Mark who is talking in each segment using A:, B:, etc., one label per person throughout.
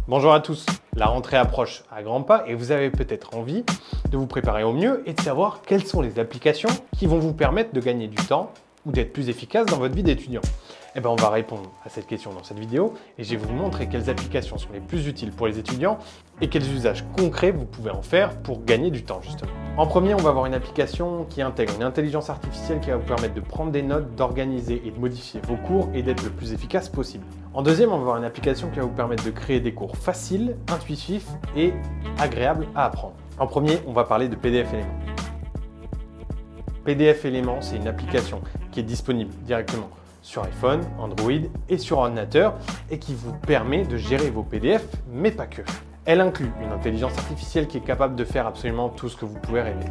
A: Bonjour à tous, la rentrée approche à grands pas et vous avez peut-être envie de vous préparer au mieux et de savoir quelles sont les applications qui vont vous permettre de gagner du temps ou d'être plus efficace dans votre vie d'étudiant. Eh bien, on va répondre à cette question dans cette vidéo et je vais vous montrer quelles applications sont les plus utiles pour les étudiants et quels usages concrets vous pouvez en faire pour gagner du temps justement. En premier, on va avoir une application qui intègre une intelligence artificielle qui va vous permettre de prendre des notes, d'organiser et de modifier vos cours et d'être le plus efficace possible. En deuxième, on va avoir une application qui va vous permettre de créer des cours faciles, intuitifs et agréables à apprendre. En premier, on va parler de PDF Element. PDF Element, c'est une application qui est disponible directement sur iPhone, Android et sur ordinateur et qui vous permet de gérer vos PDF, mais pas que. Elle inclut une intelligence artificielle qui est capable de faire absolument tout ce que vous pouvez rêver.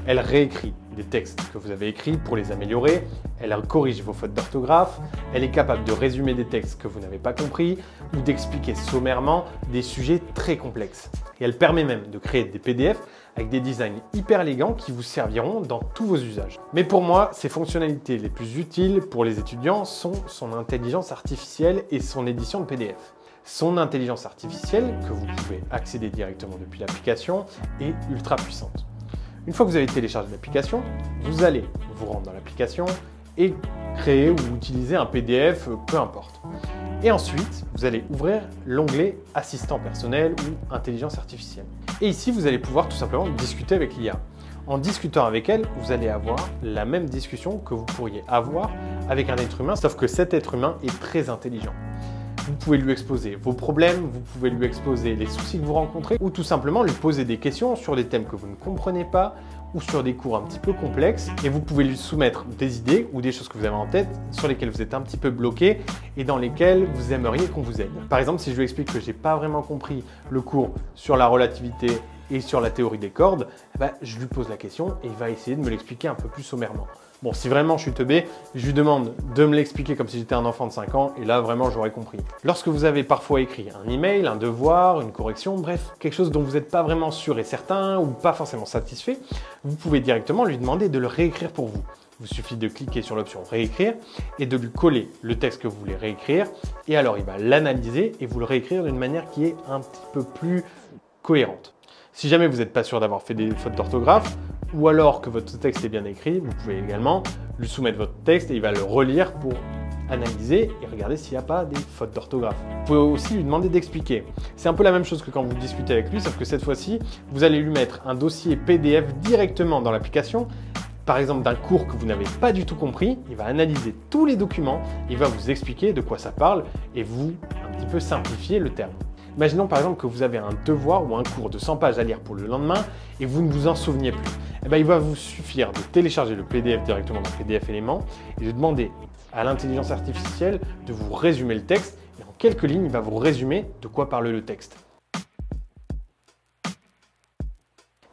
A: Elle réécrit des textes que vous avez écrits pour les améliorer, elle corrige vos fautes d'orthographe, elle est capable de résumer des textes que vous n'avez pas compris ou d'expliquer sommairement des sujets très complexes. Et elle permet même de créer des PDF avec des designs hyper élégants qui vous serviront dans tous vos usages. Mais pour moi, ces fonctionnalités les plus utiles pour les étudiants sont son intelligence artificielle et son édition de PDF. Son intelligence artificielle, que vous pouvez accéder directement depuis l'application, est ultra puissante. Une fois que vous avez téléchargé l'application, vous allez vous rendre dans l'application et créer ou utiliser un PDF, peu importe. Et ensuite, vous allez ouvrir l'onglet Assistant personnel ou Intelligence artificielle. Et ici, vous allez pouvoir tout simplement discuter avec l'IA. En discutant avec elle, vous allez avoir la même discussion que vous pourriez avoir avec un être humain, sauf que cet être humain est très intelligent. Vous pouvez lui exposer vos problèmes, vous pouvez lui exposer les soucis que vous rencontrez ou tout simplement lui poser des questions sur des thèmes que vous ne comprenez pas ou sur des cours un petit peu complexes et vous pouvez lui soumettre des idées ou des choses que vous avez en tête sur lesquelles vous êtes un petit peu bloqué et dans lesquelles vous aimeriez qu'on vous aide. Par exemple, si je lui explique que je n'ai pas vraiment compris le cours sur la relativité et sur la théorie des cordes, je lui pose la question et il va essayer de me l'expliquer un peu plus sommairement. Bon, si vraiment je suis teubé, je lui demande de me l'expliquer comme si j'étais un enfant de 5 ans et là vraiment j'aurais compris. Lorsque vous avez parfois écrit un email, un devoir, une correction, bref, quelque chose dont vous n'êtes pas vraiment sûr et certain ou pas forcément satisfait, vous pouvez directement lui demander de le réécrire pour vous. Il vous suffit de cliquer sur l'option réécrire et de lui coller le texte que vous voulez réécrire et alors il va l'analyser et vous le réécrire d'une manière qui est un petit peu plus cohérente. Si jamais vous n'êtes pas sûr d'avoir fait des fautes d'orthographe, ou alors que votre texte est bien écrit, vous pouvez également lui soumettre votre texte et il va le relire pour analyser et regarder s'il n'y a pas des fautes d'orthographe. Vous pouvez aussi lui demander d'expliquer. C'est un peu la même chose que quand vous discutez avec lui, sauf que cette fois-ci, vous allez lui mettre un dossier PDF directement dans l'application, par exemple d'un cours que vous n'avez pas du tout compris, il va analyser tous les documents, il va vous expliquer de quoi ça parle et vous un petit peu simplifier le terme. Imaginons par exemple que vous avez un devoir ou un cours de 100 pages à lire pour le lendemain et vous ne vous en souveniez plus. Il va vous suffire de télécharger le PDF directement dans PDF Element et de demander à l'intelligence artificielle de vous résumer le texte et en quelques lignes, il va vous résumer de quoi parle le texte.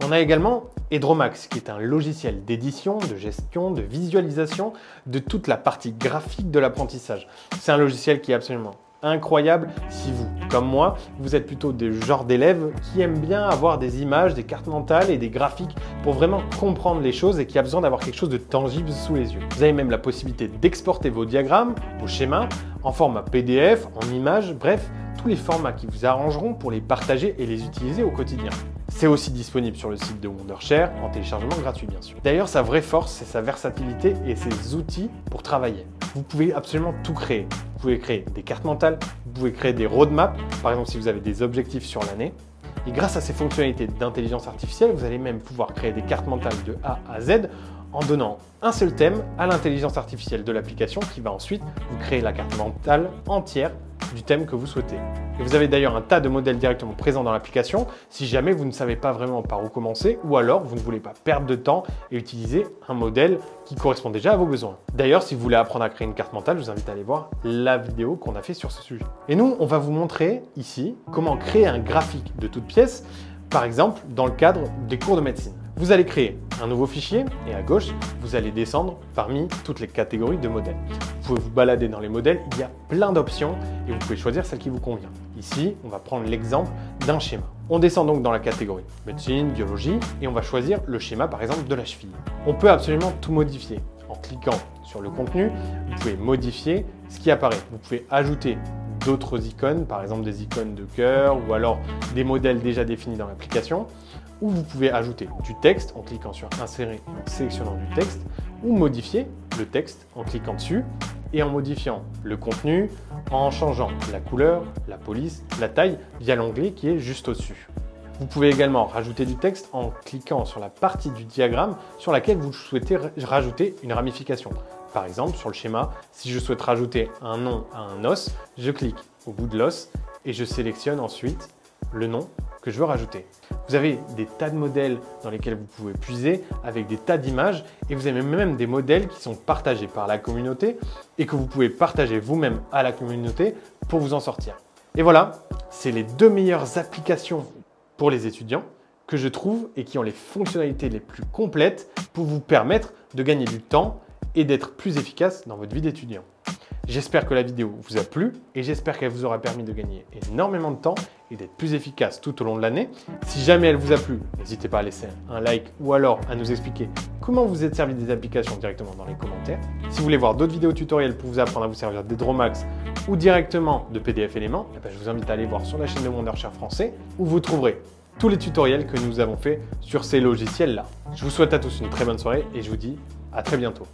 A: On a également Edromax, qui est un logiciel d'édition, de gestion, de visualisation de toute la partie graphique de l'apprentissage. C'est un logiciel qui est absolument incroyable si vous, comme moi, vous êtes plutôt des genres d'élèves qui aiment bien avoir des images, des cartes mentales et des graphiques pour vraiment comprendre les choses et qui a besoin d'avoir quelque chose de tangible sous les yeux. Vous avez même la possibilité d'exporter vos diagrammes, vos schémas en format PDF, en images, bref, tous les formats qui vous arrangeront pour les partager et les utiliser au quotidien. C'est aussi disponible sur le site de Wondershare en téléchargement gratuit bien sûr. D'ailleurs, sa vraie force, c'est sa versatilité et ses outils pour travailler. Vous pouvez absolument tout créer. Vous pouvez créer des cartes mentales, vous pouvez créer des roadmaps, par exemple si vous avez des objectifs sur l'année. Et grâce à ces fonctionnalités d'intelligence artificielle, vous allez même pouvoir créer des cartes mentales de A à Z en donnant un seul thème à l'intelligence artificielle de l'application qui va ensuite vous créer la carte mentale entière du thème que vous souhaitez. Et vous avez d'ailleurs un tas de modèles directement présents dans l'application si jamais vous ne savez pas vraiment par où commencer ou alors vous ne voulez pas perdre de temps et utiliser un modèle qui correspond déjà à vos besoins. D'ailleurs, si vous voulez apprendre à créer une carte mentale, je vous invite à aller voir la vidéo qu'on a fait sur ce sujet. Et nous, on va vous montrer ici comment créer un graphique de toute pièce, par exemple dans le cadre des cours de médecine. Vous allez créer un nouveau fichier et à gauche, vous allez descendre parmi toutes les catégories de modèles. Vous pouvez vous balader dans les modèles, il y a plein d'options et vous pouvez choisir celle qui vous convient. Ici, on va prendre l'exemple d'un schéma. On descend donc dans la catégorie médecine, biologie et on va choisir le schéma par exemple de la cheville. On peut absolument tout modifier. En cliquant sur le contenu, vous pouvez modifier ce qui apparaît. Vous pouvez ajouter d'autres icônes, par exemple des icônes de cœur ou alors des modèles déjà définis dans l'application, où vous pouvez ajouter du texte en cliquant sur Insérer, en sélectionnant du texte, ou modifier le texte en cliquant dessus et en modifiant le contenu, en changeant la couleur, la police, la taille via l'onglet qui est juste au-dessus. Vous pouvez également rajouter du texte en cliquant sur la partie du diagramme sur laquelle vous souhaitez rajouter une ramification. Par exemple, sur le schéma, si je souhaite rajouter un nom à un os, je clique au bout de l'os et je sélectionne ensuite le nom que je veux rajouter. Vous avez des tas de modèles dans lesquels vous pouvez puiser avec des tas d'images et vous avez même des modèles qui sont partagés par la communauté et que vous pouvez partager vous-même à la communauté pour vous en sortir. Et voilà, c'est les 2 meilleures applications pour les étudiants que je trouve et qui ont les fonctionnalités les plus complètes pour vous permettre de gagner du temps et d'être plus efficace dans votre vie d'étudiant. J'espère que la vidéo vous a plu et j'espère qu'elle vous aura permis de gagner énormément de temps et d'être plus efficace tout au long de l'année. Si jamais elle vous a plu, n'hésitez pas à laisser un like ou alors à nous expliquer comment vous êtes servi des applications directement dans les commentaires. Si vous voulez voir d'autres vidéos tutoriels pour vous apprendre à vous servir d'Hydromax ou directement de PDF Éléments, je vous invite à aller voir sur la chaîne de Wondershare français où vous trouverez tous les tutoriels que nous avons fait sur ces logiciels-là. Je vous souhaite à tous une très bonne soirée et je vous dis à très bientôt.